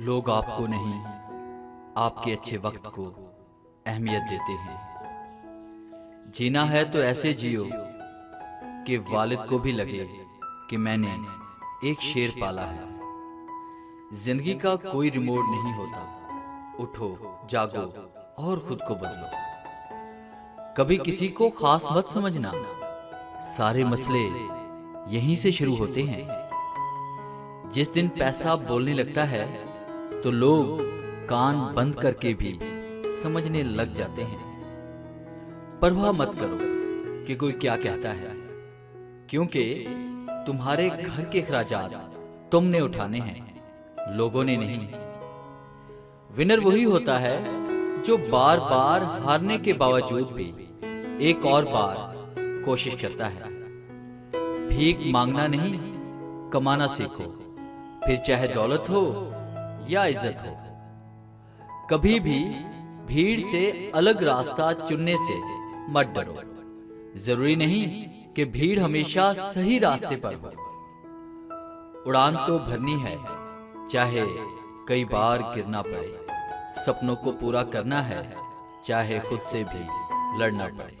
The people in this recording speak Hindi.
लोग आपको नहीं, आपके अच्छे वक्त को अहमियत देते हैं। जीना है तो ऐसे जियो कि वालिद को भी लगे कि मैंने एक शेर पाला है। जिंदगी का कोई रिमोट नहीं होता, उठो जागो और खुद को बदलो। कभी किसी को खास मत समझना, सारे मसले यहीं से शुरू होते हैं। जिस दिन पैसा बोलने लगता है तो लोग कान बंद करके भी समझने लग जाते हैं। परवाह मत करो कि कोई क्या कहता है, क्योंकि तुम्हारे घर के अखराजात तुमने उठाने हैं, लोगों ने नहीं। विनर वही होता है जो बार बार हारने के बावजूद भी एक और बार कोशिश करता है। भीख मांगना नहीं, कमाना सीखो, फिर चाहे दौलत हो या इज्जत हो। कभी भी भीड़ से अलग रास्ता चुनने से मत डरो। जरूरी नहीं कि भीड़ हमेशा सही रास्ते पर हो। उड़ान तो भरनी है, चाहे कई बार गिरना पड़े। सपनों को पूरा करना है, चाहे खुद से भी लड़ना पड़े।